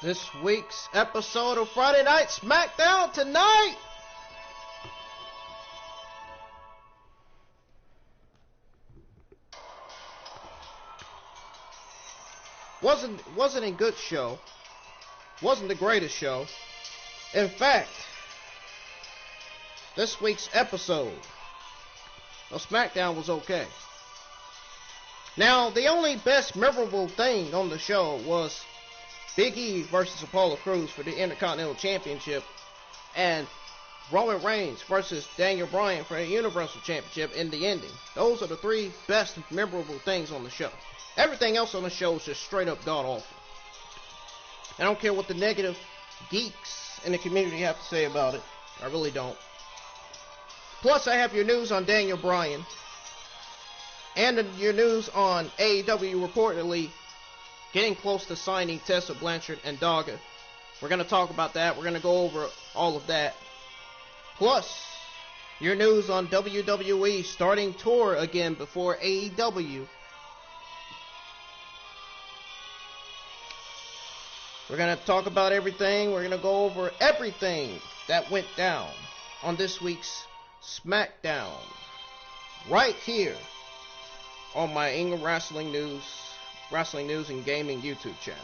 This week's episode of Friday Night Smackdown tonight. Wasn't a good show. Wasn't the greatest show. In fact, this week's episode of Smackdown was okay. Now, the only best memorable thing on the show was Big E versus Apollo Crews for the Intercontinental Championship, and Roman Reigns versus Daniel Bryan for the Universal Championship in the ending. Those are the three best memorable things on the show. Everything else on the show is just straight up god awful. I don't care what the negative geeks in the community have to say about it. I really don't. Plus, I have your news on Daniel Bryan and your news on AEW reportedly getting close to signing Tessa Blanchard and Daga. We're going to talk about that. We're going to go over all of that. Plus, your news on WWE starting tour again before AEW. We're going to talk about everything. We're going to go over everything that went down on this week's Smackdown. Right here on my England Wrestling News and Gaming YouTube channel.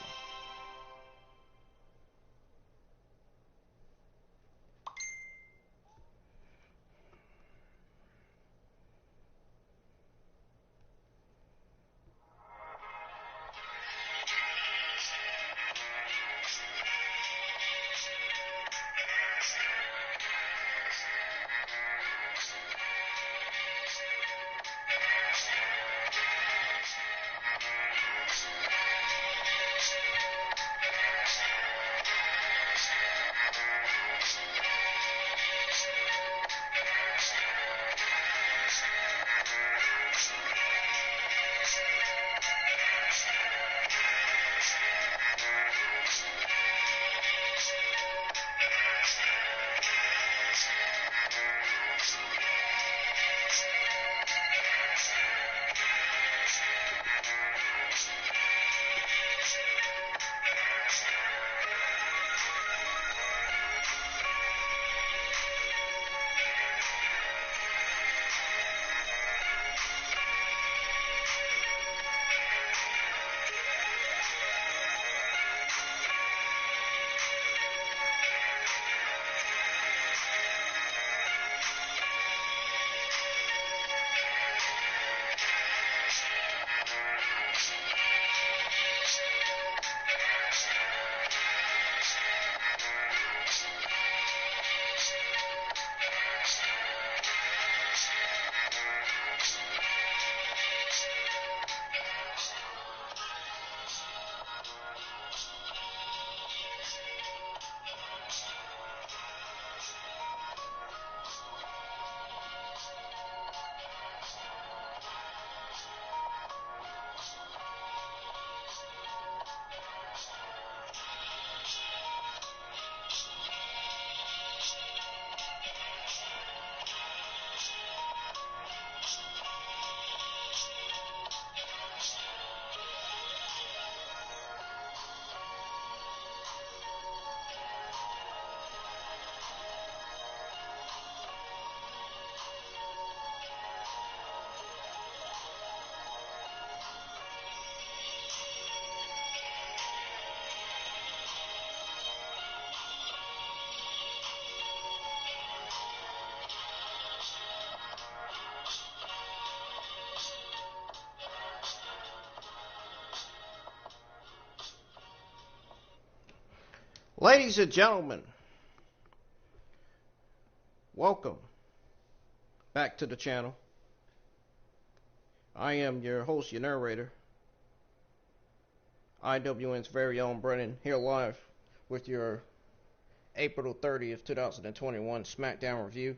Ladies and gentlemen, welcome back to the channel. I am your host, your narrator, IWN's very own Brennan, here live with your April 30th, 2021 Smackdown review.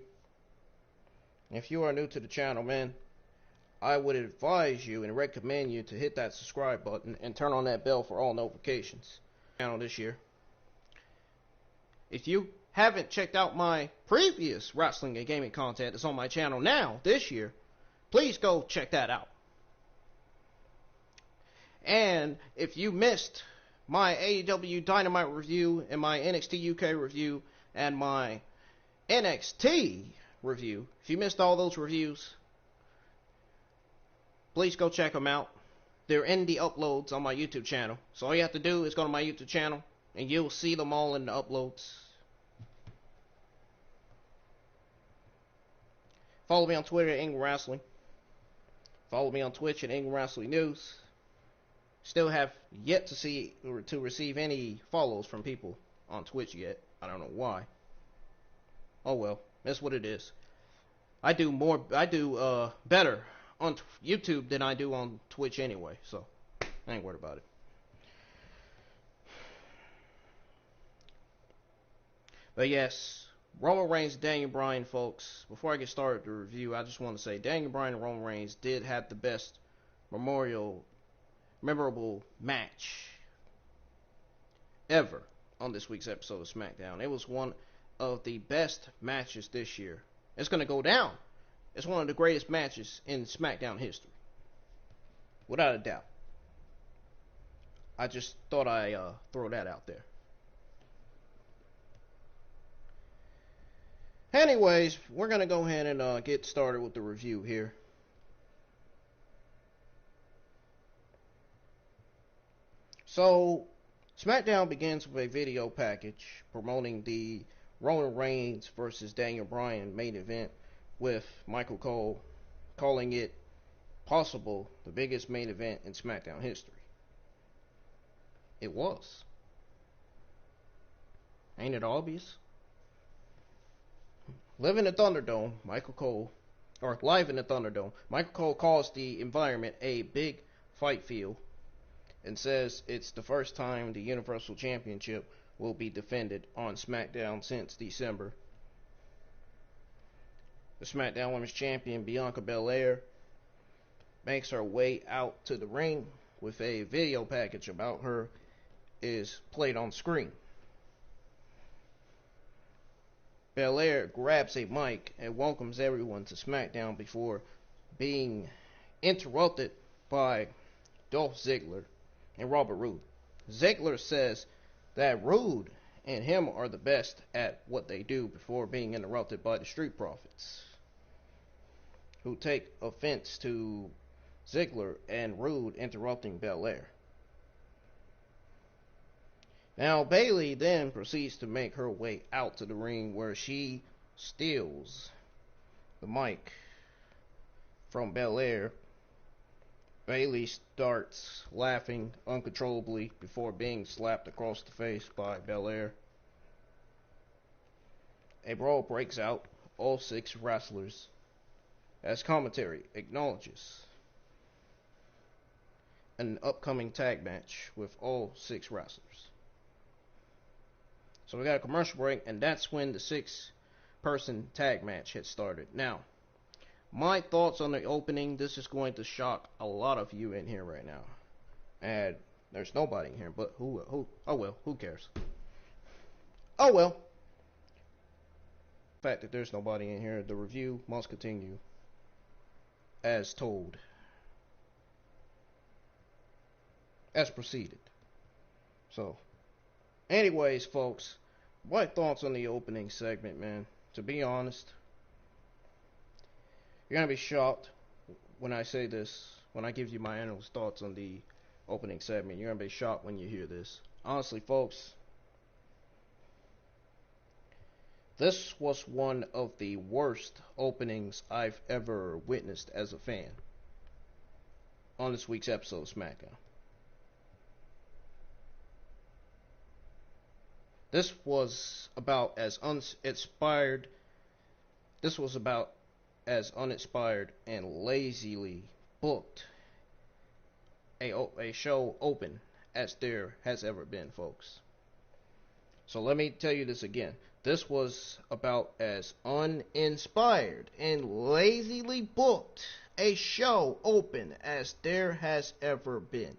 If you are new to the channel, man, I would advise you and recommend you to hit that subscribe button and turn on that bell for all notifications. Channel this year. If you haven't checked out my previous wrestling and gaming content that's on my channel now, this year, please go check that out. And if you missed my AEW Dynamite review and my NXT UK review and my NXT review. If you missed all those reviews, please go check them out. They're in the uploads on my YouTube channel. So all you have to do is go to my YouTube channel and you'll see them all in the uploads. Follow me on Twitter at England Wrestling. Follow me on Twitch at England Wrestling News. Still have yet to receive any follows from people on Twitch yet. I don't know why. Oh well, that's what it is. I do better on YouTube than I do on Twitch anyway, so I ain't worried about it. But yes, Roman Reigns, Daniel Bryan, folks. Before I get started with the review, I just want to say Daniel Bryan and Roman Reigns did have the best memorable match ever on this week's episode of SmackDown. It was one of the best matches this year. It's going to go down. It's one of the greatest matches in SmackDown history, without a doubt. I just thought I'd throw that out there. Anyways, we're going to go ahead and get started with the review here. So, SmackDown begins with a video package promoting the Roman Reigns versus Daniel Bryan main event, with Michael Cole calling it possible the biggest main event in SmackDown history. It was. Ain't it obvious? Live in the Thunderdome, Michael Cole calls the environment a big fight field and says it's the first time the Universal Championship will be defended on SmackDown since December. The SmackDown Women's Champion Bianca Baszler makes her way out to the ring with a video package about her is played on screen. Baszler grabs a mic and welcomes everyone to SmackDown before being interrupted by Dolph Ziggler and Robert Roode. Ziggler says that Roode and him are the best at what they do before being interrupted by the Street Profits, who take offense to Ziggler and Roode interrupting Baszler. Now, Bayley then proceeds to make her way out to the ring where she steals the mic from Baszler. Bayley starts laughing uncontrollably before being slapped across the face by Baszler. A brawl breaks out, all 6 wrestlers, as commentary acknowledges an upcoming tag match with all 6 wrestlers. So we got a commercial break, and that's when the 6-person tag match had started. Now, my thoughts on the opening, this is going to shock a lot of you in here right now. And there's nobody in here, but oh well, who cares? Oh well. The fact that there's nobody in here, the review must continue as told. As proceeded. So, anyways, folks, my thoughts on the opening segment, man. To be honest, you're going to be shocked when I say this, when I give you my analyst thoughts on the opening segment. You're going to be shocked when you hear this. Honestly, folks, this was one of the worst openings I've ever witnessed as a fan on this week's episode of SmackDown. This was about as uninspired and lazily booked a show open as there has ever been, folks. So let me tell you this again. This was about as uninspired and lazily booked a show open as there has ever been.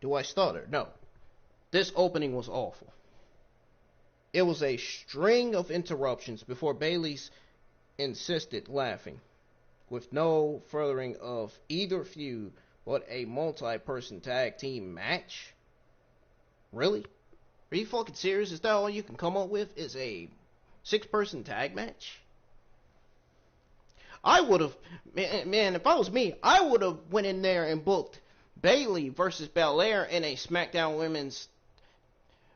Do I stutter? No. This opening was awful. It was a string of interruptions before Bayley's insisted laughing, with no furthering of either feud but a multi-person tag team match. Really? Are you fucking serious? Is that all you can come up with? Is a 6-person tag match? I would have, man, if I was me, I would have went in there and booked Bayley versus Baszler in a SmackDown Women's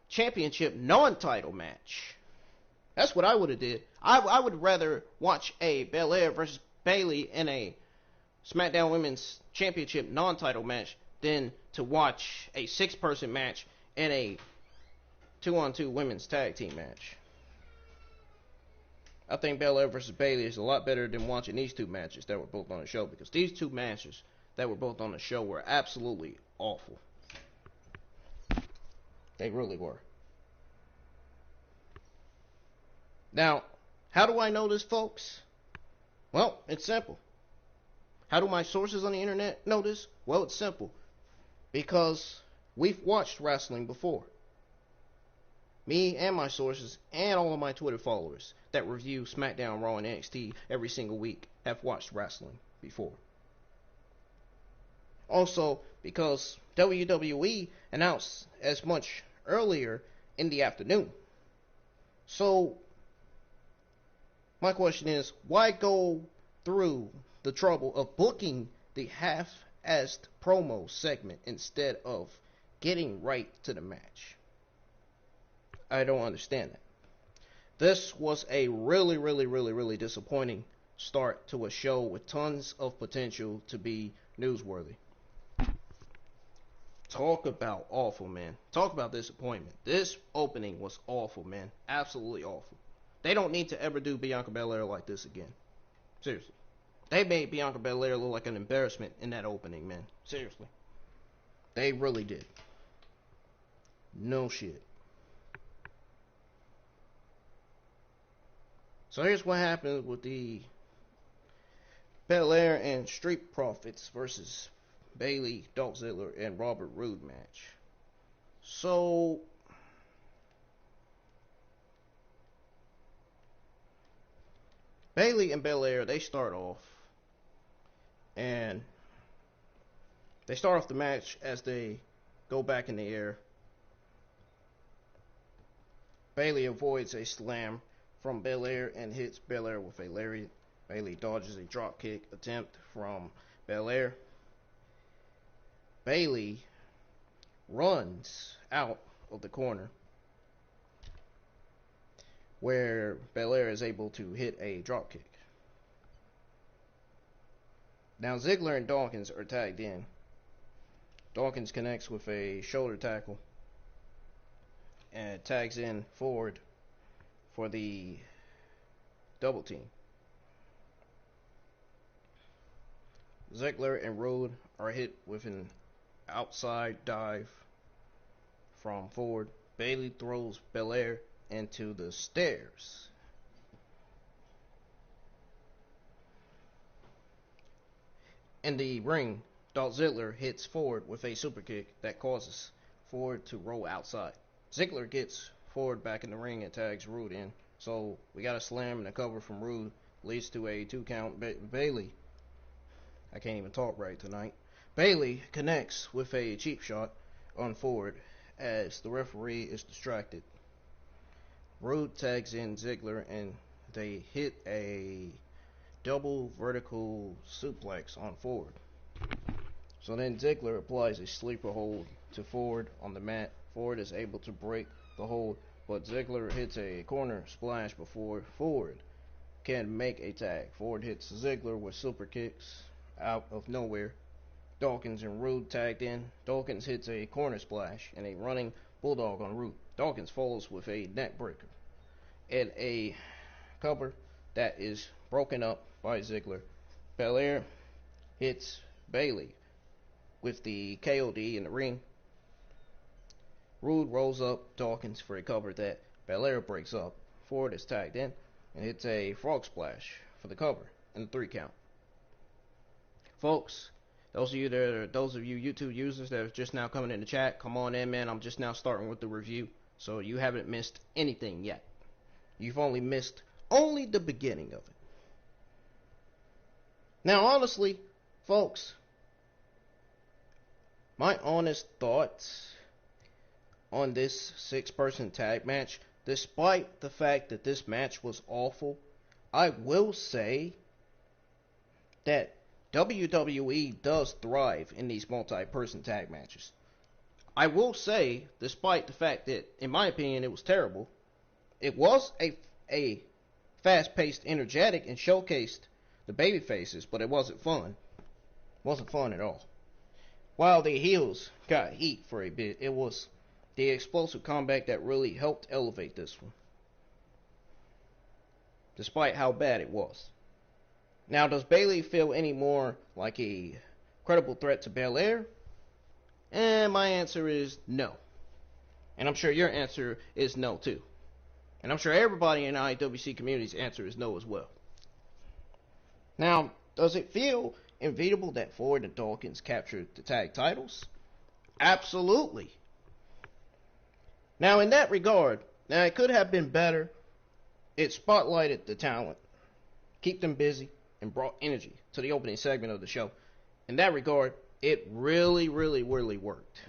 Championship non-title match. That's what I would have did. I would rather watch a Baszler versus Bayley in a SmackDown Women's Championship non-title match than to watch a 6-person match in a 2-on-2 women's tag team match. I think Baszler versus Bayley is a lot better than watching these two matches that were both on the show, because these two matches that were both on the show were absolutely awful. They really were. Now, how do I know this, folks? Well, it's simple. How do my sources on the internet know this? Well, it's simple. Because we've watched wrestling before. Me and my sources and all of my Twitter followers that review SmackDown, Raw, and NXT every single week have watched wrestling before. Also, because WWE announced as much earlier in the afternoon. So, my question is, why go through the trouble of booking the half-assed promo segment instead of getting right to the match? I don't understand that. This was a really disappointing start to a show with tons of potential to be newsworthy. Talk about awful, man. Talk about disappointment. This opening was awful, man. Absolutely awful. They don't need to ever do Bianca Belair like this again. Seriously. They made Bianca Belair look like an embarrassment in that opening, man. Seriously. They really did. No shit. So here's what happened with the Belair and Street Profits versus Bayley, Dolph Ziggler, and Robert Roode match. So, Bayley and Belair, they start off the match as they go back in the air. Bayley avoids a slam from Belair and hits Belair with a lariat. Bayley dodges a dropkick attempt from Belair. Bayley runs out of the corner where Belair is able to hit a dropkick. Now Ziggler and Dawkins are tagged in. Dawkins connects with a shoulder tackle and tags in forward for the double team. Ziggler and Roode are hit with an outside dive from forward. Bayley throws Belair into the stairs. In the ring, Dolph Ziggler hits Ford with a super kick that causes Ford to roll outside. Ziggler gets Ford back in the ring and tags Roode in. So we got a slam and a cover from Roode, leads to a 2 count. Bayley, I can't even talk right tonight. Bayley connects with a cheap shot on Ford as the referee is distracted. Roode tags in Ziggler and they hit a double vertical suplex on Ford. So then Ziggler applies a sleeper hold to Ford on the mat. Ford is able to break the hold, but Ziggler hits a corner splash before Ford can make a tag. Ford hits Ziggler with super kicks out of nowhere. Dawkins and Roode tagged in. Dawkins hits a corner splash and a running bulldog on Roode. Dawkins falls with a neck breaker and a cover that is broken up by Ziggler. Belair hits Bayley with the KOD in the ring. Roode rolls up Dawkins for a cover that Belair breaks up. Ford is tagged in and hits a frog splash for the cover and the 3 count. Folks, those of you YouTube users that are just now coming in the chat, come on in, man. I'm just now starting with the review, so you haven't missed anything yet. You've only missed the beginning of it. Now, honestly, folks, my honest thoughts, on this 6-person tag match. Despite the fact that this match was awful, I will say that WWE does thrive in these multi-person tag matches. I will say, despite the fact that, in my opinion, it was terrible, it was a fast-paced, energetic, and showcased the baby faces, but it wasn't fun. It wasn't fun at all. While the heels got heat for a bit, it was the explosive comeback that really helped elevate this one, despite how bad it was. Now, does Bayley feel any more like a credible threat to Belair? And my answer is no. And I'm sure your answer is no too. And I'm sure everybody in the IWC community's answer is no as well. Now, does it feel inevitable that Ford and Dawkins captured the tag titles? Absolutely. Now, in that regard, now it could have been better. It spotlighted the talent, kept them busy, and brought energy to the opening segment of the show. In that regard, it really, really, really worked.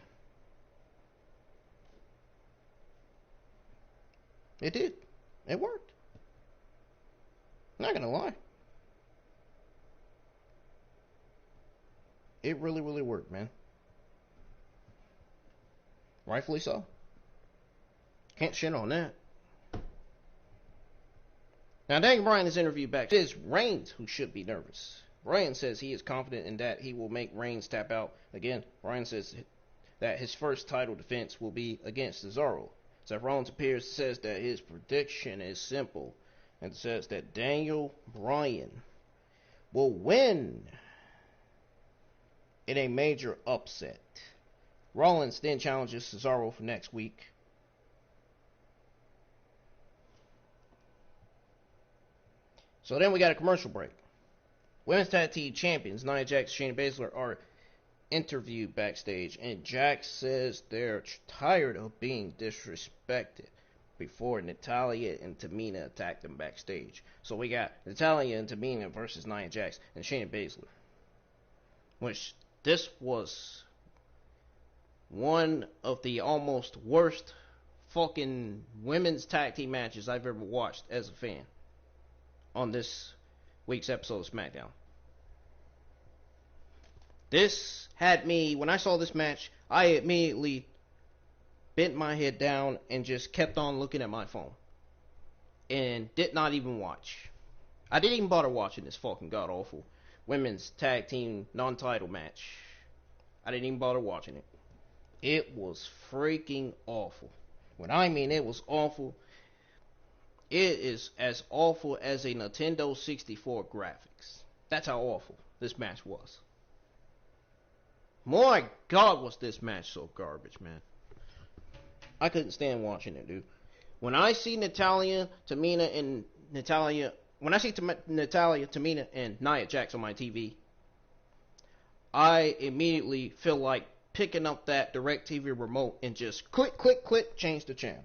It did. It worked. I'm not gonna lie. It really, really worked, man. Rightfully so. Can't shit on that. Now, Daniel Bryan is interviewed back. It is Reigns who should be nervous. Bryan says he is confident in that he will make Reigns tap out. Again, Bryan says that his first title defense will be against Cesaro. Seth Rollins says that his prediction is simple and says that Daniel Bryan will win in a major upset. Rollins then challenges Cesaro for next week. So then we got a commercial break. Women's Tag Team Champions Nia Jax and Shayna Baszler are interviewed backstage, and Jax says they're tired of being disrespected before Natalya and Tamina attack them backstage. So we got Natalya and Tamina versus Nia Jax and Shayna Baszler, which this was one of the almost worst fucking women's tag team matches I've ever watched as a fan on this week's episode of Smackdown. This had me, when I saw this match, I immediately bent my head down and just kept on looking at my phone and did not even watch. I didn't even bother watching this fucking god-awful women's tag team non-title match. I didn't even bother watching it. It was freaking awful. When I mean it was awful, it is as awful as a Nintendo 64 graphics. That's how awful this match was. My God, was this match so garbage, man. I couldn't stand watching it, dude. When I see Natalya, Tamina, and Natalya, Tamina, and Nia Jax on my TV, I immediately feel like picking up that DirecTV remote and just click, click, click, change the channel.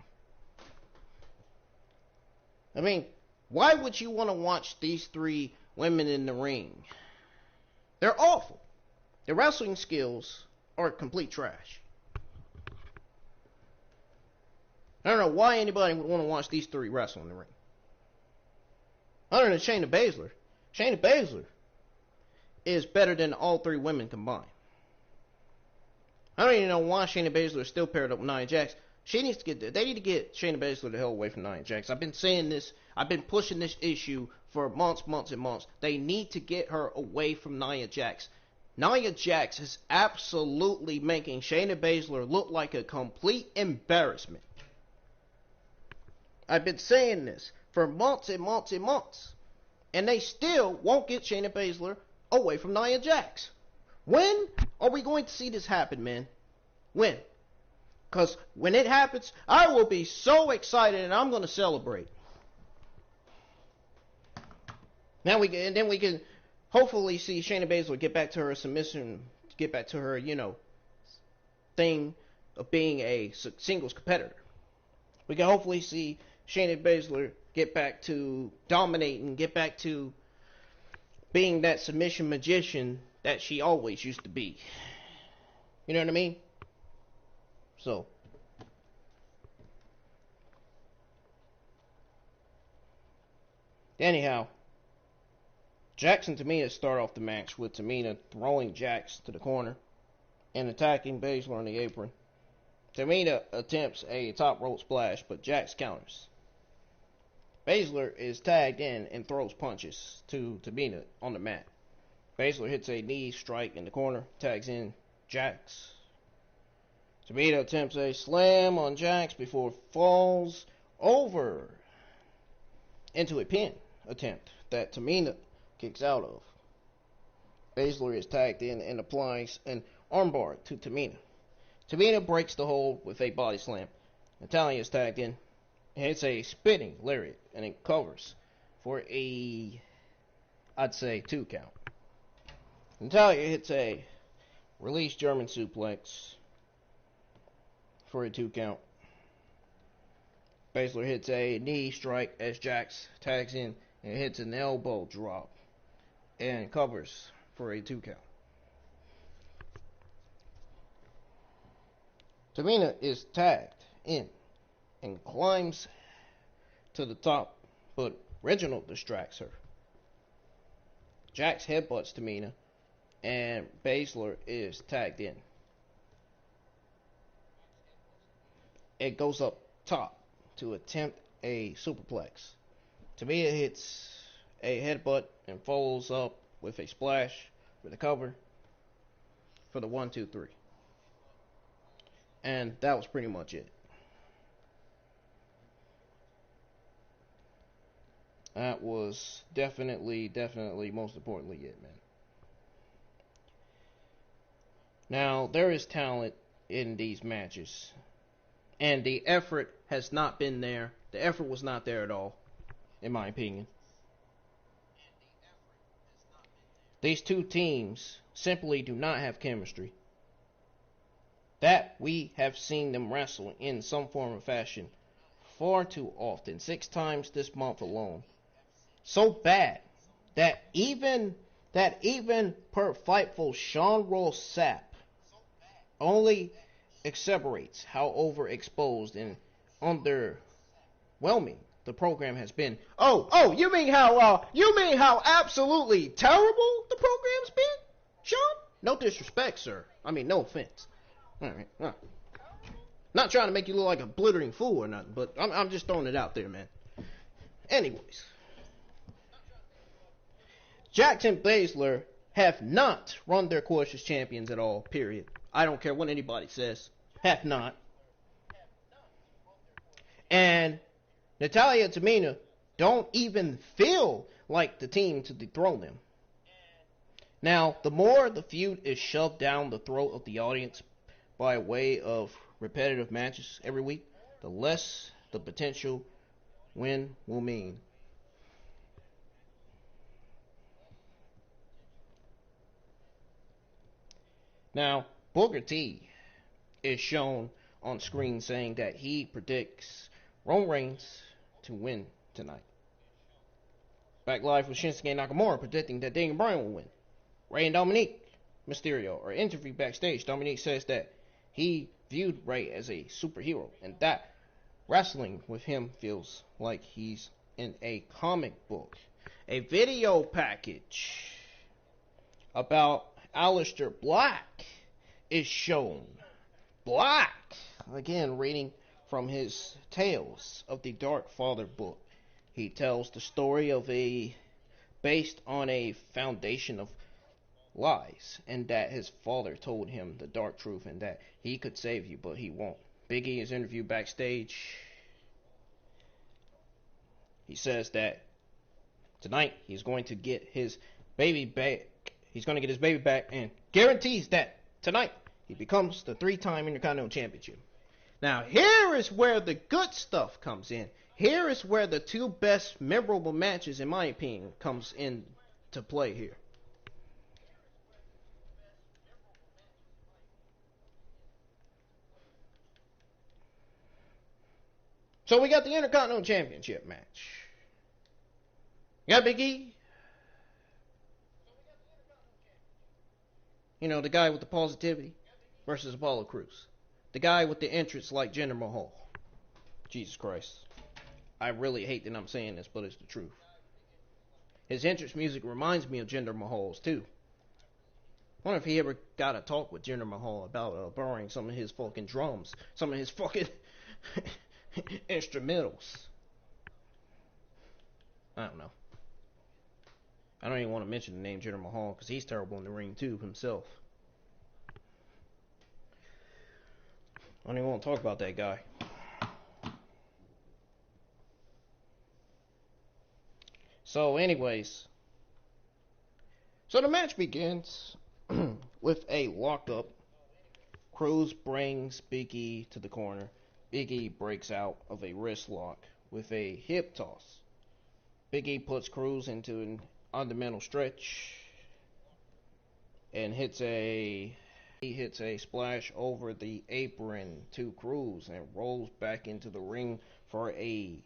I mean, why would you want to watch these three women in the ring? They're awful. Their wrestling skills are complete trash. I don't know why anybody would want to watch these three wrestle in the ring. Other than Shayna Baszler. Shayna Baszler is better than all three women combined. I don't even know why Shayna Baszler is still paired up with Nia Jax. They need to get Shayna Baszler the hell away from Nia Jax. I've been saying this. I've been pushing this issue for months and months. They need to get her away from Nia Jax. Nia Jax is absolutely making Shayna Baszler look like a complete embarrassment. I've been saying this for months and months and months. And they still won't get Shayna Baszler away from Nia Jax. When are we going to see this happen, man? When? Because when it happens, I will be so excited and I'm going to celebrate. Then we can hopefully see Shayna Baszler get back to her submission, get back to her, thing of being a singles competitor. We can hopefully see Shayna Baszler get back to dominating, get back to being that submission magician that she always used to be. You know what I mean? So, Anyhow, Jax and Tamina start off the match with Tamina throwing Jax to the corner and attacking Baszler on the apron. Tamina attempts a top rope splash, but Jax counters. Baszler is tagged in and throws punches to Tamina on the mat. Baszler hits a knee strike in the corner, tags in Jax. Tamina attempts a slam on Jax before falls over into a pin attempt that Tamina kicks out of. Baszler is tagged in and applies an armbar to Tamina. Tamina breaks the hold with a body slam. Natalya is tagged in and hits a spinning lariat and it covers for I'd say 2 count. Natalya hits a release German suplex for a 2 count. Baszler hits a knee strike as Jax tags in and hits an elbow drop and covers for a 2 count. Tamina is tagged in and climbs to the top, but Reginald distracts her. Jax headbutts Tamina and Baszler is tagged in. It goes up top to attempt a superplex. Tamina hits a headbutt and follows up with a splash for the cover for the 1, 2, 3. And that was pretty much it. That was definitely, most importantly it, man. Now, there is talent in these matches. And the effort has not been there. The effort was not there at all, in my opinion. These two teams simply do not have chemistry. That we have seen them wrestle in some form or fashion far too often, 6 times this month alone. So bad that even per Fightful Sean Ross Sapp only exacerbates how overexposed and underwhelming the program has been. You mean how absolutely terrible the program's been, Sean? No disrespect, sir. I mean, no offense. All right. Not trying to make you look like a blithering fool or nothing, but I'm just throwing it out there, man. Anyways, Jax and Baszler have not run their course as champions at all, period. I don't care what anybody says. Have not. And Natalya and Tamina don't even feel like the team to dethrone them. Now, the more the feud is shoved down the throat of the audience by way of repetitive matches every week, the less the potential win will mean. Now, Booker T is shown on screen saying that he predicts Roman Reigns to win tonight. Back live with Shinsuke Nakamura predicting that Daniel Bryan will win. Rey and Dominic Mysterio are interviewed backstage. Dominic says that he viewed Rey as a superhero and that wrestling with him feels like he's in a comic book. A video package about Aleister Black is shown. Black, again reading from his Tales of the Dark Father book. He tells the story of based on a foundation of lies, and that his father told him the dark truth and that he could save you, but he won't. Big E is interviewed backstage. He says that tonight he's going to get his baby back. He's going to get his baby back and guarantees that tonight he becomes the 3-time Intercontinental Championship. Now, here is where the good stuff comes in. Here is where the 2 best memorable matches, in my opinion, comes into play here. So we got the Intercontinental Championship match. You got Big E. You know, the guy with the positivity versus Apollo Crews. The guy with the entrance like Jinder Mahal. Jesus Christ. I really hate that I'm saying this, but it's the truth. His entrance music reminds me of Jinder Mahal's too. I wonder if he ever got a talk with Jinder Mahal about borrowing some of his fucking drums, some of his fucking instrumentals. I don't know. I don't even want to mention the name Jinder Mahal because he's terrible in the ring too himself. I don't even want to talk about that guy. So anyways, so the match begins with a lockup. Cruz brings Big E to the corner. Big E breaks out of a wrist lock with a hip toss. Big E puts Cruz into an fundamental stretch and hits a splash over the apron to Cruz and rolls back into the ring for a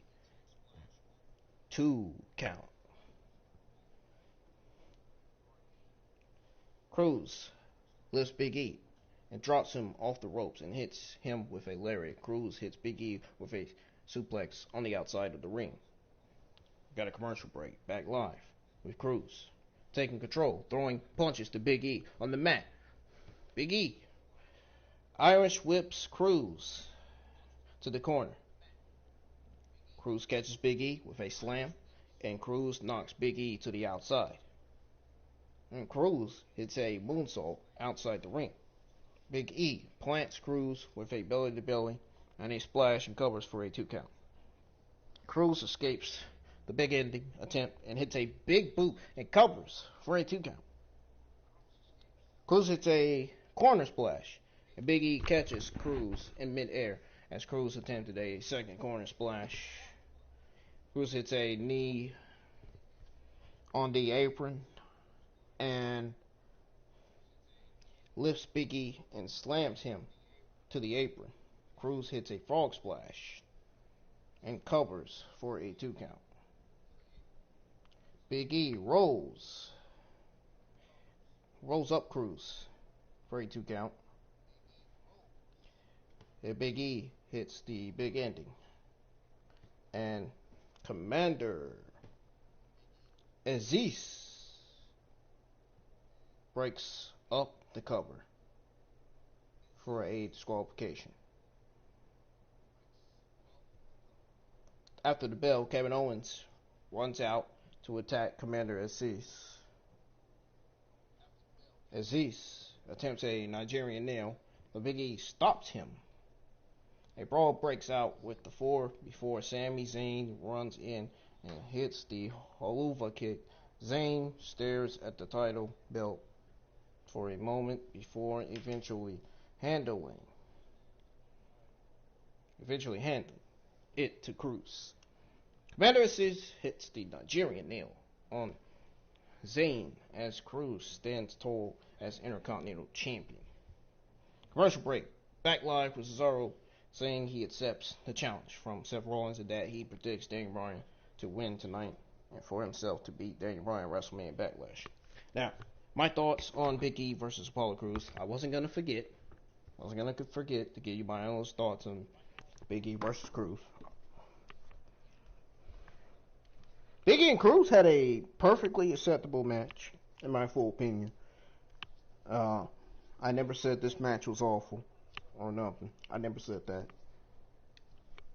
2 count. Cruz lifts Big E and drops him off the ropes and hits him with a lariat. Cruz hits Big E with a suplex on the outside of the ring. Got a commercial break. Back live with Cruz taking control, throwing punches to Big E on the mat. Big E Irish whips Cruz to the corner. Cruz catches Big E with a slam, and Cruz knocks Big E to the outside. And Cruz hits a moonsault outside the ring. Big E plants Cruz with a belly-to-belly and a splash and covers for a 2 count. Cruz escapes the big ending attempt and hits a big boot and covers for a 2 count. Cruz hits a corner splash and Big E catches Cruz in midair as Cruz attempted a second corner splash. Cruz hits a knee on the apron and lifts Big E and slams him to the apron. Cruz hits a frog splash and covers for a 2 count. Big E rolls up Cruz for a 2 count. And Big E hits the big ending. And Commander Aziz breaks up the cover for a disqualification. After the bell, Kevin Owens runs out to attack Commander Aziz. Aziz attempts a Nigerian nail, but Big E stops him. A brawl breaks out with the 4 before Sami Zayn runs in and hits the Haluva kick. Zayn stares at the title belt for a moment before eventually handing it to Cruz. Commander Aziz hits the Nigerian nail on Zayn as Cruz stands tall as Intercontinental Champion. Commercial break. Back live with Cesaro saying he accepts the challenge from Seth Rollins and that he predicts Daniel Bryan to win tonight and for himself to beat Daniel Bryan at WrestleMania Backlash. Now, my thoughts on Big E versus Apollo Crews. I wasn't going to forget to give you my honest thoughts on Big E versus Crews. Big E and Crews had a perfectly acceptable match, in my full opinion. I never said this match was awful or nothing. I never said that.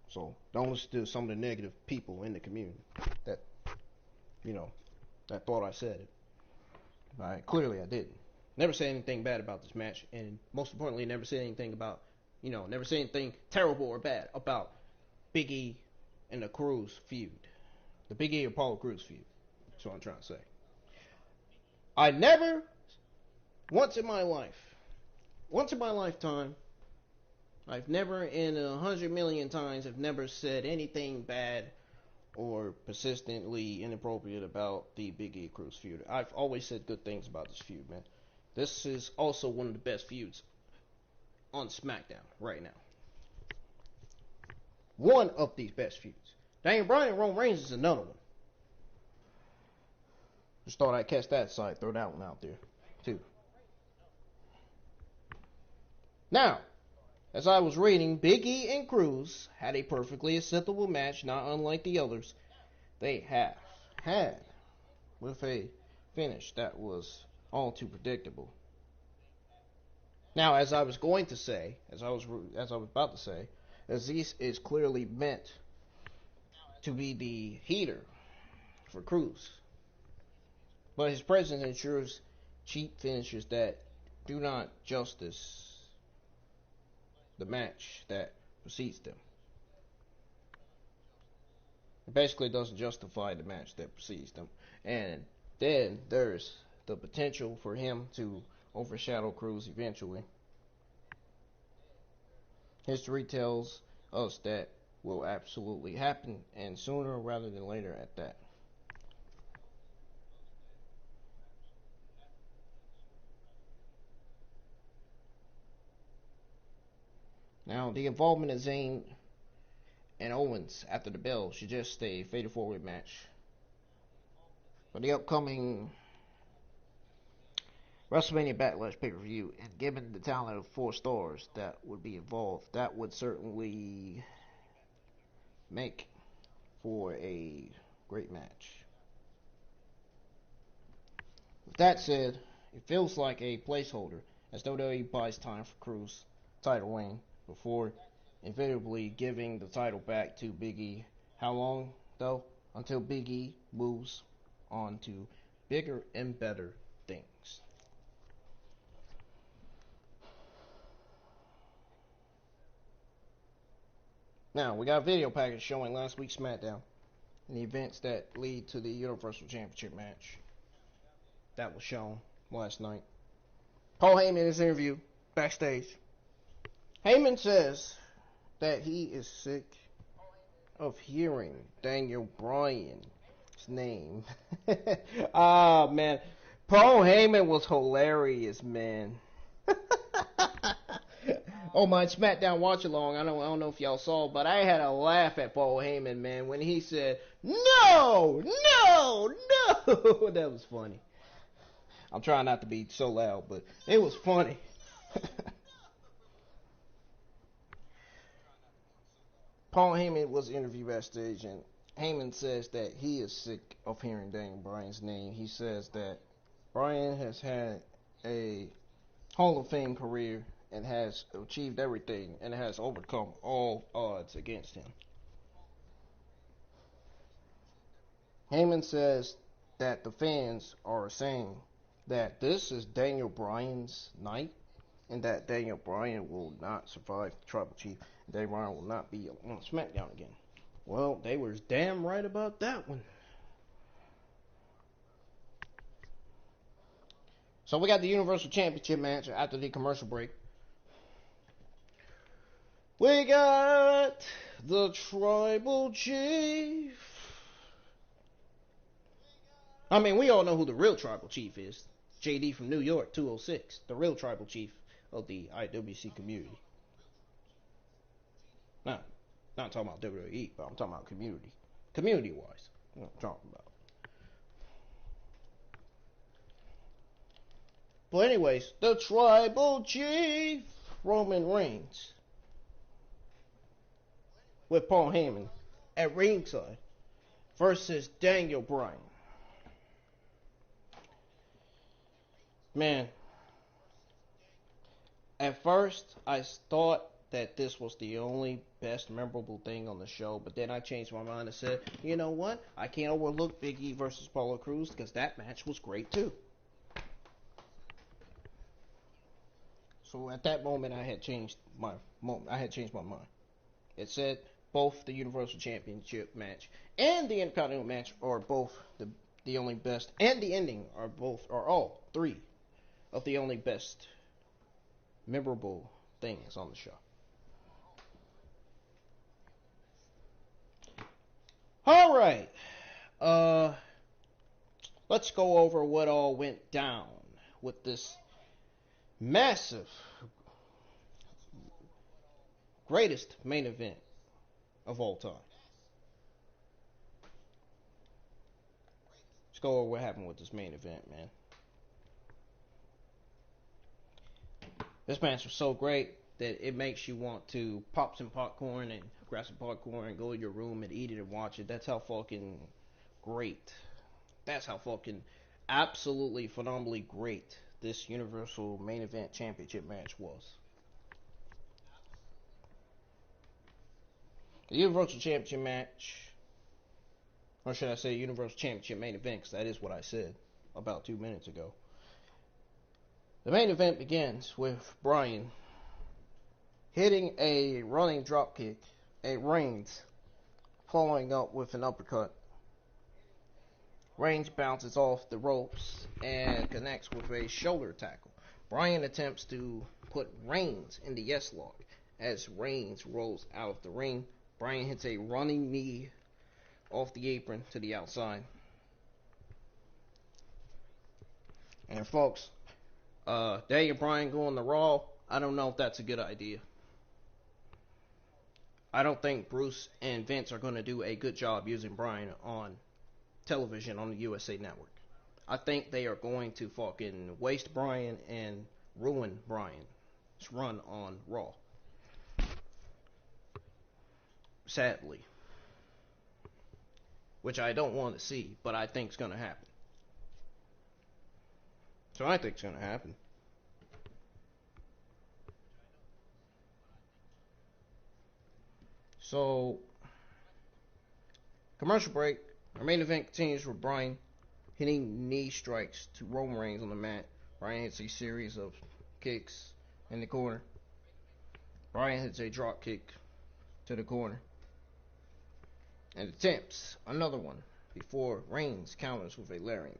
So don't listen to some of the negative people in the community that thought I said it. Clearly I didn't. Never said anything bad about this match, and most importantly, never said anything terrible or bad about Big E and the Crews feud. The Big E and Apollo Crews feud. That's what I'm trying to say. I never, once in my lifetime, I've never in 100 million times have never said anything bad or persistently inappropriate about the Big E Crews feud. I've always said good things about this feud, man. This is also one of the best feuds on SmackDown right now. One of these best feuds. Daniel Bryan and Roman Reigns is another one. Just thought I'd catch that side, throw that one out there, too. Now, as I was reading, Big E and Crews had a perfectly acceptable match, not unlike the others they have had with a finish that was all too predictable. Now, as I was about to say, Aziz is clearly meant to be the heater for Cruz, but his presence ensures cheap finishes that do not justice the match that precedes them. It basically doesn't justify the match that precedes them, and then there's the potential for him to overshadow Cruz eventually. History tells us that will absolutely happen, and sooner rather than later at that. Now, the involvement of Zayn and Owens after the bell should just a fatal forward match for the upcoming WrestleMania Backlash pay-per-view, and given the talent of 4 stars that would be involved, that would certainly make for a great match. With that said, it feels like a placeholder as WWE buys time for Cruz title reign before inevitably giving the title back to Big E. How long, though? Until Big E moves on to bigger and better things. Now, we got a video package showing last week's Smackdown and the events that lead to the Universal Championship match that was shown last night. Paul Heyman in his interview backstage. Heyman says that he is sick of hearing Daniel Bryan's name. Ah, man. Paul Heyman was hilarious, man. Oh, my Smackdown watch along. I don't know if y'all saw, but I had a laugh at Paul Heyman, man, when he said, "No, no, no." That was funny. I'm trying not to be so loud, but it was funny. Paul Heyman was interviewed backstage, and Heyman says that he is sick of hearing Daniel Bryan's name. He says that Bryan has had a Hall of Fame career and has achieved everything and has overcome all odds against him. Heyman says that the fans are saying that this is Daniel Bryan's night and that Daniel Bryan will not survive the Tribal Chief. Daniel Bryan will not be on SmackDown again. Well, they were damn right about that one. So we got the Universal Championship match after the commercial break. We got the Tribal Chief. I mean, we all know who the real Tribal Chief is. JD from New York, 206. The real Tribal Chief of the IWC community. Not talking about WWE, but I'm talking about community. Community-wise. What I'm talking about. But anyways, the Tribal Chief, Roman Reigns, with Paul Heyman at ringside versus Daniel Bryan. Man, at first I thought that this was the only best memorable thing on the show, but then I changed my mind and said, you know what? I can't overlook Big E versus Apollo Crews because that match was great too. So at that moment, I had changed my mind. It said both the Universal Championship match and the Intercontinental match are both the only best, and the ending are all 3 of the only best memorable things on the show. All right, let's go over what all went down with this massive, greatest main event of all time. Let's go over what happened with this main event, man. This match was so great that it makes you want to pop some popcorn and grab some popcorn and go to your room and eat it and watch it. That's how fucking great That's how fucking absolutely phenomenally great this Universal Main Event Championship match was. The Universal Championship match, or should I say Universal Championship Main Event, because that is what I said about 2 minutes ago. The main event begins with Bryan hitting a running dropkick at Reigns, following up with an uppercut. Reigns bounces off the ropes and connects with a shoulder tackle. Bryan attempts to put Reigns in the yes lock. As Reigns rolls out of the ring, Bryan hits a running knee off the apron to the outside. And folks, Daniel Bryan going to Raw, I don't know if that's a good idea. I don't think Bruce and Vince are going to do a good job using Bryan on television on the USA Network. I think they are going to fucking waste Bryan and ruin Bryan's run on Raw. Sadly. Which I don't want to see, but I think it's going to happen. So I think it's going to happen. So, commercial break. Our main event continues with Bryan hitting knee strikes to Roman Reigns on the mat. Bryan hits a series of kicks in the corner. Bryan hits a drop kick to the corner and attempts another one before Reigns counters with a lariat.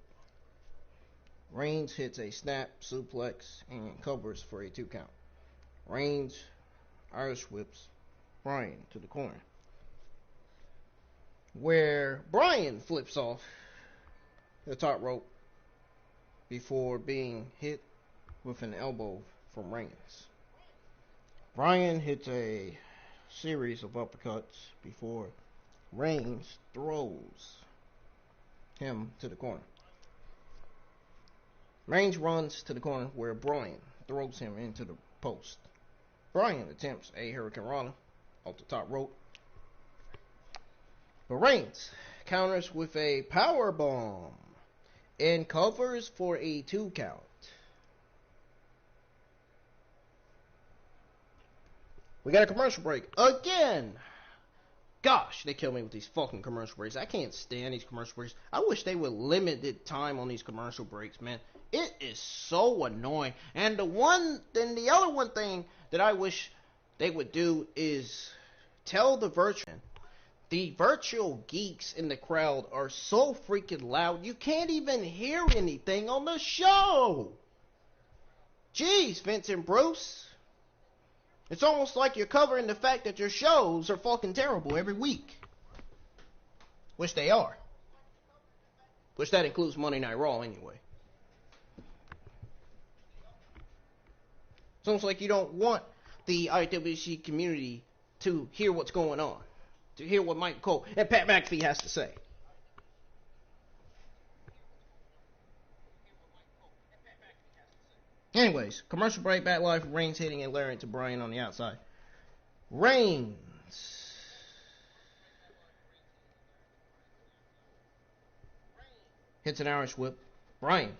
Reigns hits a snap suplex and covers for a 2 count. Reigns Irish whips Bryan to the corner, where Bryan flips off the top rope before being hit with an elbow from Reigns. Bryan hits a series of uppercuts before Reigns throws him to the corner. Reigns runs to the corner where Bryan throws him into the post. Bryan attempts a Hurricane Rana off the top rope, but Reigns counters with a power bomb and covers for a 2 count. We got a commercial break again. Gosh, they kill me with these fucking commercial breaks. I can't stand these commercial breaks. I wish they would limit the time on these commercial breaks, man. It is so annoying. And the other one thing that I wish they would do is tell the virtual geeks in the crowd are so freaking loud, you can't even hear anything on the show. Jeez, Vince and Bruce. It's almost like you're covering the fact that your shows are fucking terrible every week. Which they are. Which that includes Monday Night Raw anyway. It's almost like you don't want the IWC community to hear what's going on. To hear what Mike Cole and Pat McAfee has to say. Anyways, commercial break, back live, Reigns hitting a lariat to Bryan on the outside. Reigns hits an Irish whip. Bryan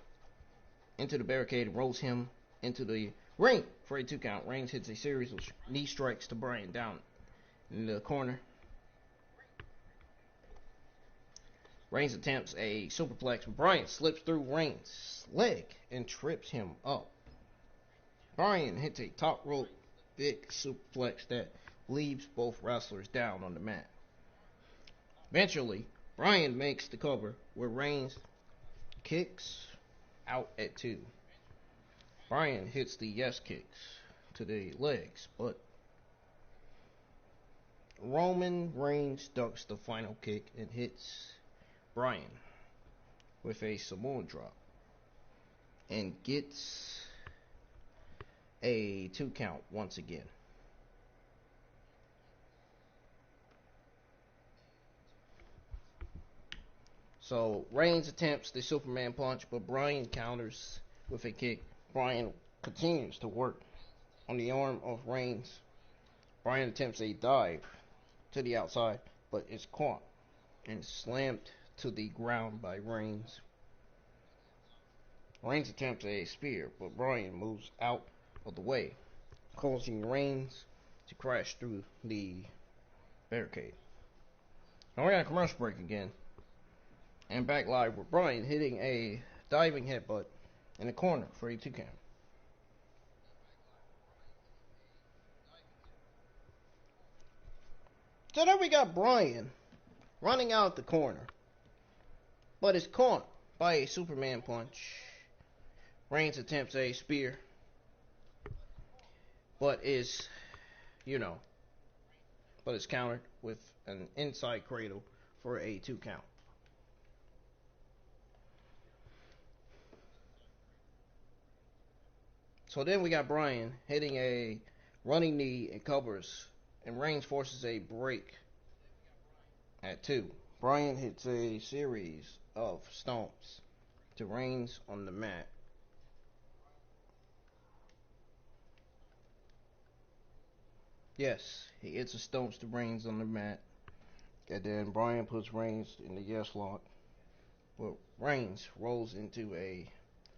into the barricade, rolls him into the ring for a 2 count. Reigns hits a series of knee strikes to Bryan down in the corner. Reigns attempts a superplex. Bryan slips through Reigns' leg and trips him up. Bryan hits a top rope big suplex that leaves both wrestlers down on the mat. Eventually, Bryan makes the cover where Reigns kicks out at 2. Bryan hits the yes kicks to the legs, but Roman Reigns ducks the final kick and hits Bryan with a Samoan drop and gets a 2 count once again. So Reigns attempts the Superman punch, but Bryan counters with a kick. Bryan continues to work on the arm of Reigns. Bryan attempts a dive to the outside, but is caught and slammed to the ground by Reigns. Reigns attempts a spear, but Bryan moves out of the way, causing Reigns to crash through the barricade. Now we're at a commercial break again, and back live with Bryan hitting a diving headbutt in the corner for a 2 count. So then we got Bryan running out the corner, but is caught by a Superman punch. Reigns attempts a spear, but is, countered with an inside cradle for a 2 count. So then we got Bryan hitting a running knee and covers, and Reigns forces a break at 2. Bryan hits a series of stomps to Reigns on the mat. Yes, he hits a stomps to Reigns on the mat, and then Bryan puts Reigns in the yes lock. Well, Reigns rolls into a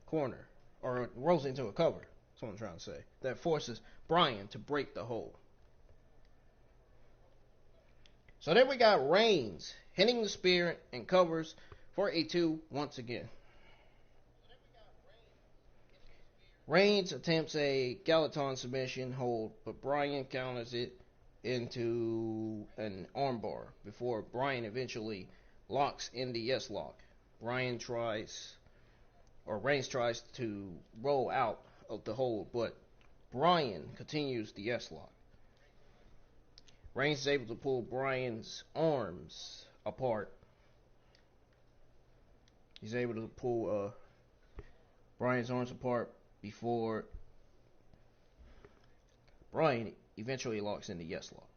corner, or rolls into a cover. That's what I'm trying to say. That forces Bryan to break the hold. So then we got Reigns hitting the spear and covers for a 2 once again. Reigns attempts a Gallaton submission hold, but Bryan counters it into an armbar before Bryan eventually locks in the yes lock. Reigns tries to roll out of the hold, but Bryan continues the yes lock. Reigns is able to pull Bryan's arms apart. He's able to pull Bryan's arms apart before Bryan eventually locks in the yes lock.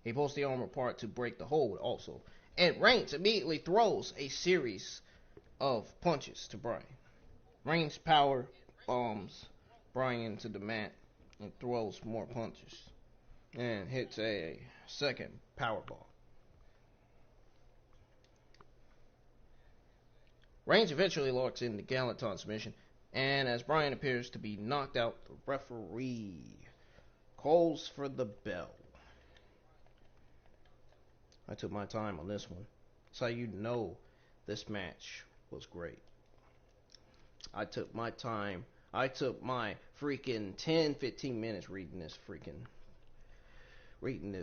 He pulls the arm apart to break the hold also. And Reigns immediately throws a series of punches to Bryan. Reigns power bombs Bryan to the mat and throws more punches. And hits a second power bomb. Reigns eventually locks in the Gallaton submission, and as Bryan appears to be knocked out, the referee calls for the bell. I took my time on this one. That's how you know this match was great. I took my time. I took my freaking 10-15 minutes reading this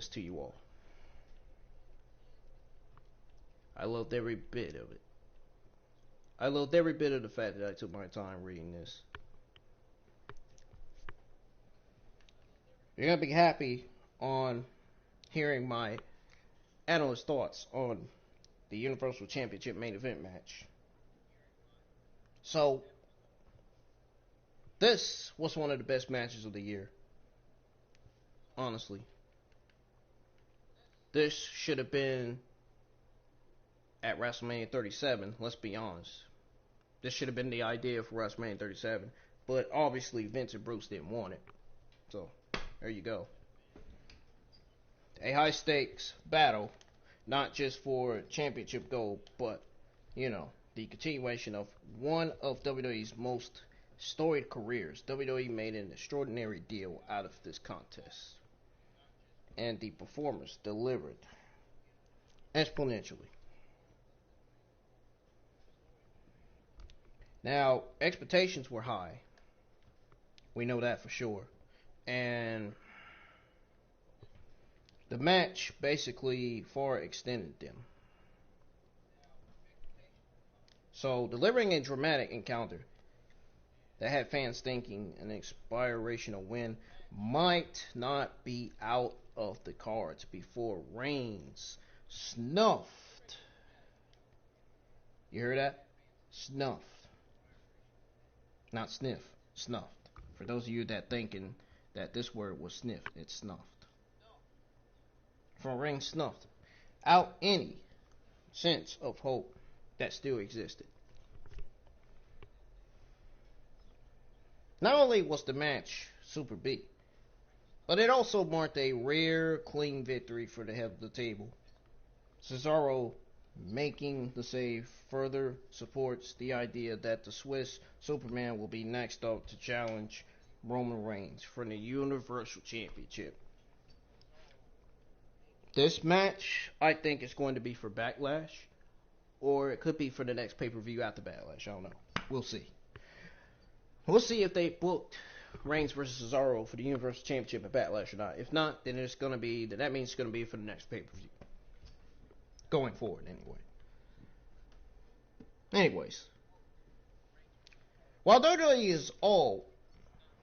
to you all. I loved every bit of it. I loved every bit of the fact that I took my time reading this. You're going to be happy on hearing my analyst thoughts on the Universal Championship main event match. So, this was one of the best matches of the year. Honestly. This should have been at WrestleMania 37, let's be honest. This should have been the idea for WrestleMania 37, but obviously Vince and Bruce didn't want it. So, there you go. A high stakes battle, not just for championship gold, but, the continuation of one of WWE's most storied careers. WWE made an extraordinary deal out of this contest. And the performers delivered exponentially. Now, expectations were high. We know that for sure. And the match basically far extended them. So, delivering a dramatic encounter that had fans thinking an inspirational win might not be out of the cards before Reigns snuffed. You heard that? Snuffed. Not sniff, snuffed. For those of you that thinking that this word was sniffed, it's snuffed. From Reigns snuffed out any sense of hope that still existed. Not only was the match super big, but it also marked a rare, clean victory for the head of the table. Cesaro making the save further supports the idea that the Swiss Superman will be next up to challenge Roman Reigns for the Universal Championship. This match, I think, is going to be for Backlash, or it could be for the next pay-per-view after Backlash. I don't know. We'll see. We'll see if they booked Reigns versus Cesaro for the Universal Championship at Backlash or not. If not, then it's going to be, that means it's going to be for the next pay-per-view. Going forward, anyway. Anyways. While WWE is all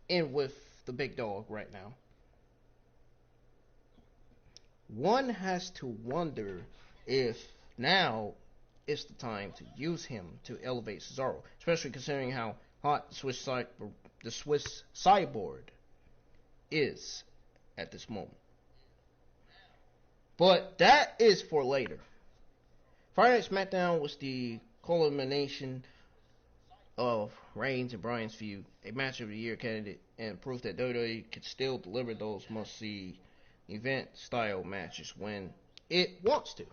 in with the big dog right now, one has to wonder if now is the time to use him to elevate Cesaro, especially considering how hot the Swiss cyborg is at this moment. But that is for later. Friday Night Smackdown was the culmination of Reigns and Bryan's feud, a match of the year candidate, and proof that WWE could still deliver those must-see event-style matches when it wants to.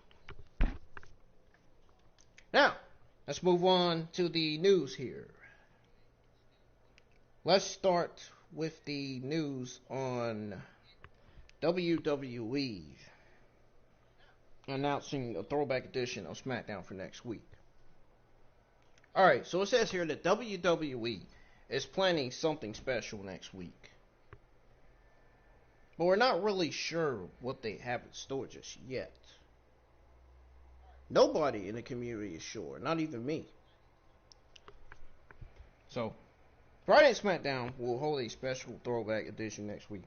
Now, let's move on to the news here. Let's start with the news on WWE announcing a throwback edition of SmackDown for next week. Alright, so it says here that WWE is planning something special next week. But we're not really sure what they have in store just yet. Nobody in the community is sure, not even me. So, Friday SmackDown will hold a special throwback edition next week.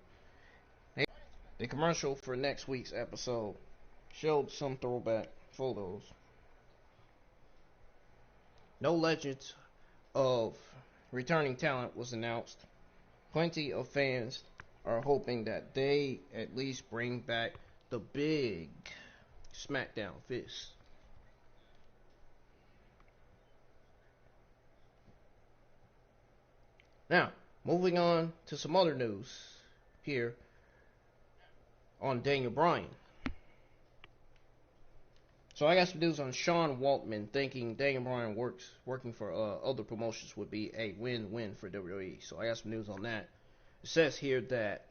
The commercial for next week's episode showed some throwback photos. No legends of returning talent was announced. Plenty of fans are hoping that they at least bring back the big SmackDown fist. Now, moving on to some other news here on Daniel Bryan. So I got some news on Sean Waltman thinking Daniel Bryan working for other promotions would be a win-win for WWE. So I got some news on that. It says here that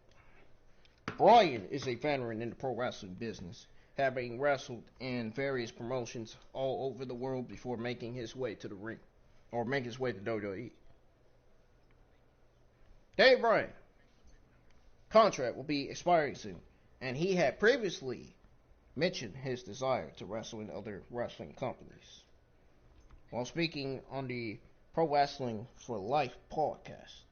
Bryan is a veteran in the pro wrestling business, having wrestled in various promotions all over the world before making his way to the ring, or making his way to WWE. Daniel Bryan contract will be expiring soon, and he had previously mentioned his desire to wrestle in other wrestling companies. While speaking on the Pro Wrestling for Life podcast,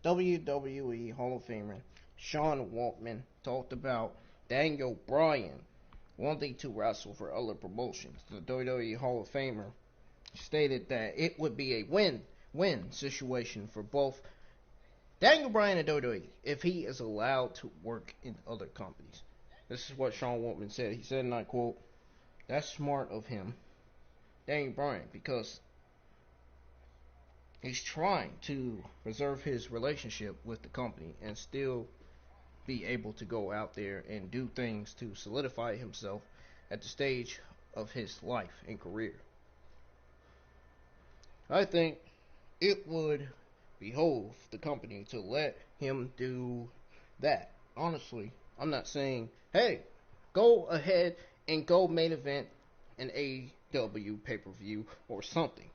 WWE Hall of Famer Sean Waltman talked about Daniel Bryan wanting to wrestle for other promotions. The WWE Hall of Famer stated that it would be a win-win situation for both Daniel Bryan and WWE if he is allowed to work in other companies. This is what Sean Waltman said. He said, and I quote, "That's smart of him, Daniel Bryan, because he's trying to preserve his relationship with the company and still be able to go out there and do things to solidify himself at the stage of his life and career. I think it would behoove the company to let him do that. Honestly, I'm not saying, hey, go ahead and go main event an AEW pay-per-view or something.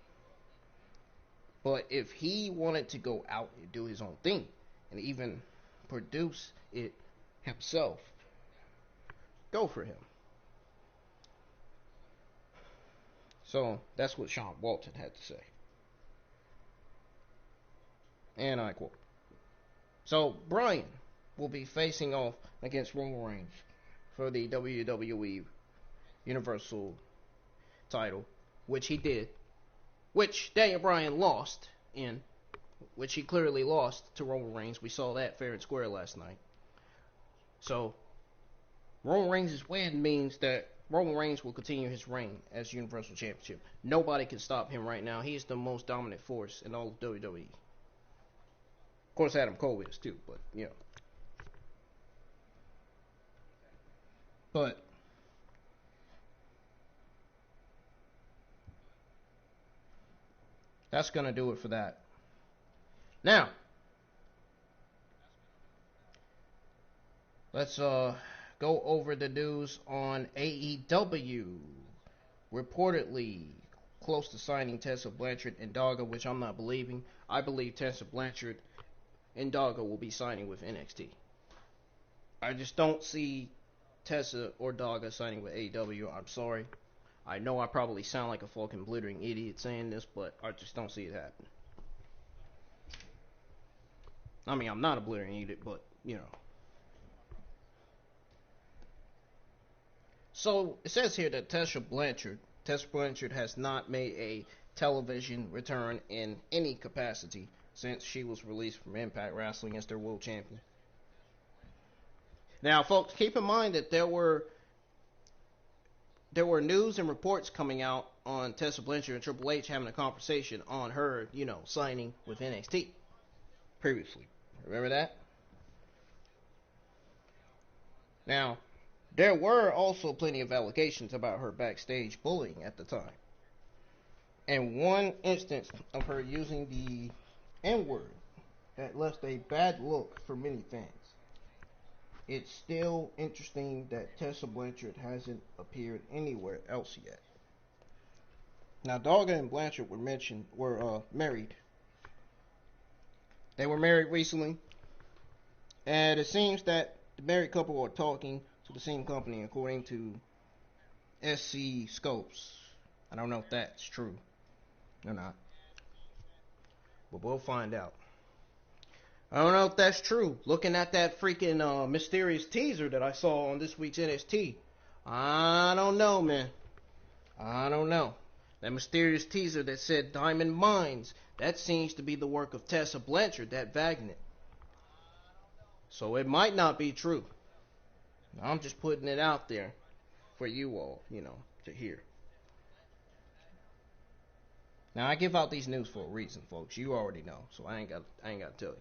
But if he wanted to go out and do his own thing and even produce it himself, go for him." So that's what Sean Waltman had to say. And I quote, "So Bryan will be facing off against Roman Reigns for the WWE Universal title, which he did, which Daniel Bryan lost in, which he clearly lost to Roman Reigns. We saw that fair and square last night. So Roman Reigns' win means that Roman Reigns will continue his reign as Universal Championship. Nobody can stop him right now. He's the most dominant force in all of WWE. Of course, Adam Cole is too, but, you know. But that's going to do it for that. Now, let's go over the news on AEW. Reportedly close to signing Tessa Blanchard and Daga, which I'm not believing. I believe Tessa Blanchard and Daga will be signing with NXT. I just don't see Tessa or Daga signing with AEW. I'm sorry. I know I probably sound like a fucking blithering idiot saying this, but I just don't see it happen. I mean, I'm not a blithering idiot, but, you know. So, it says here that Tessa Blanchard has not made a television return in any capacity since she was released from Impact Wrestling as their world champion. Now, folks, keep in mind that there were news and reports coming out on Tessa Blanchard and Triple H having a conversation on her, signing with NXT previously. Remember that? Now, there were also plenty of allegations about her backstage bullying at the time. And one instance of her using the N-word that left a bad look for many fans. It's still interesting that Tessa Blanchard hasn't appeared anywhere else yet. Now, Daga and Blanchard were married. They were married recently, and it seems that the married couple are talking to the same company, according to SC Scopes. I don't know if that's true or not, but we'll find out. I don't know if that's true. Looking at that freaking mysterious teaser that I saw on this week's NXT, I don't know, man. I don't know. That mysterious teaser that said Diamond Mines, that seems to be the work of Tessa Blanchard, that Vagnet. So it might not be true. I'm just putting it out there for you all, to hear. Now, I give out these news for a reason, folks. You already know, so I ain't got to tell you.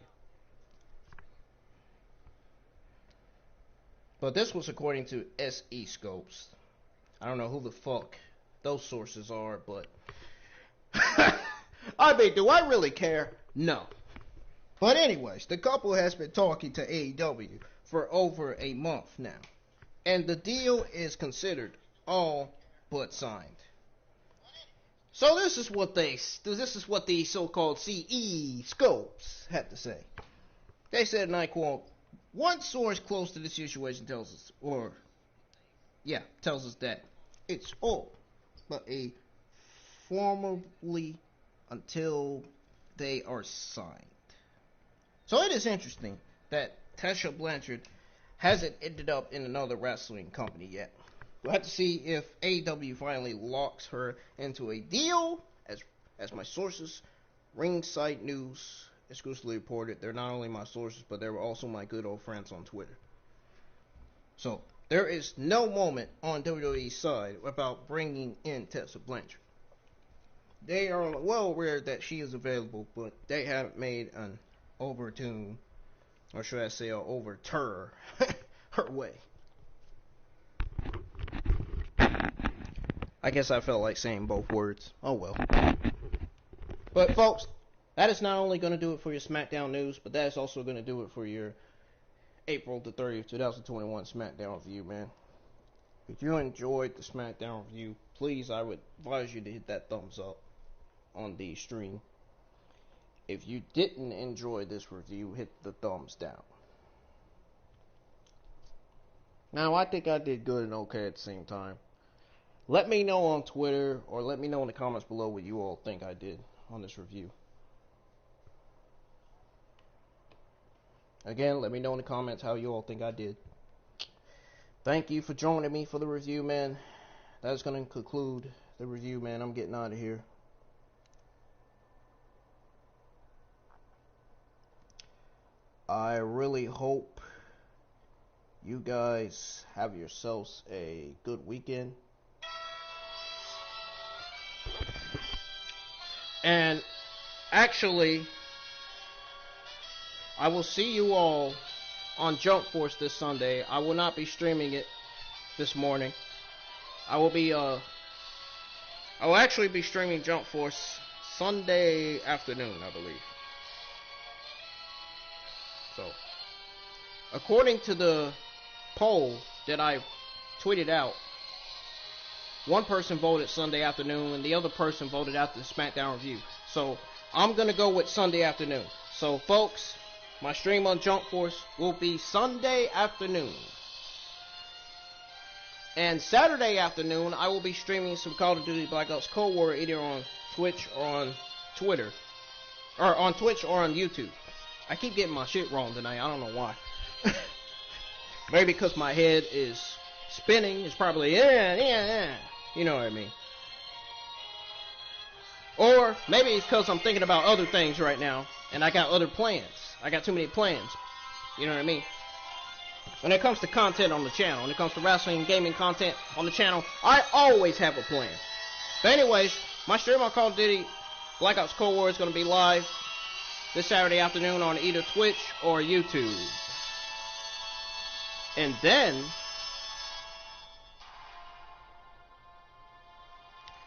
But this was according to SE Scopes. I don't know who the fuck those sources are, but I mean, do I really care? No. But anyways, the couple has been talking to AEW for over a month now, and the deal is considered all but signed. So this is what the so-called CE Scopes had to say. They said, and I quote, "One source close to the situation tells us that it's all but a formally until they are signed." So it is interesting that Tessa Blanchard hasn't ended up in another wrestling company yet. We'll have to see if AEW finally locks her into a deal, as my sources, Ringside News, exclusively reported. They're not only my sources, but they're also my good old friends on Twitter. So, there is no moment on WWE's side about bringing in Tessa Blanchard. They are well aware that she is available, but they haven't made an overtune, or should I say, an overtur her way. I guess I felt like saying both words. Oh well. But folks, that is not only going to do it for your SmackDown news, but that is also going to do it for your April the 30th, 2021 SmackDown review, man. If you enjoyed the SmackDown review, please, I would advise you to hit that thumbs up on the stream. If you didn't enjoy this review, hit the thumbs down. Now, I think I did good and okay at the same time. Let me know on Twitter, or let me know in the comments below what you all think I did on this review. Again, let me know in the comments how you all think I did. Thank you for joining me for the review, man. That's going to conclude the review, man. I'm getting out of here. I really hope you guys have yourselves a good weekend. And actually, I will see you all on Jump Force this Sunday. I will not be streaming it this morning. I will actually be streaming Jump Force Sunday afternoon, I believe. So, according to the poll that I tweeted out, one person voted Sunday afternoon and the other person voted out the SmackDown review. So, I'm going to go with Sunday afternoon. So, folks, my stream on Jump Force will be Sunday afternoon. And Saturday afternoon, I will be streaming some Call of Duty Black Ops Cold War either on Twitch or on Twitter. Or on Twitch or on YouTube. I keep getting my shit wrong tonight. I don't know why. Maybe because my head is spinning. It's probably, you know what I mean. Or maybe it's because I'm thinking about other things right now. And I got other plans. I got too many plans. You know what I mean? When it comes to content on the channel, when it comes to wrestling and gaming content on the channel, I always have a plan. But anyways, my stream on Call of Duty Black Ops Cold War is going to be live this Saturday afternoon on either Twitch or YouTube. And then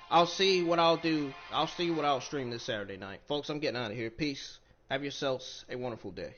I'll see what I'll do. I'll see what I'll stream this Saturday night. Folks, I'm getting out of here. Peace. Have yourselves a wonderful day.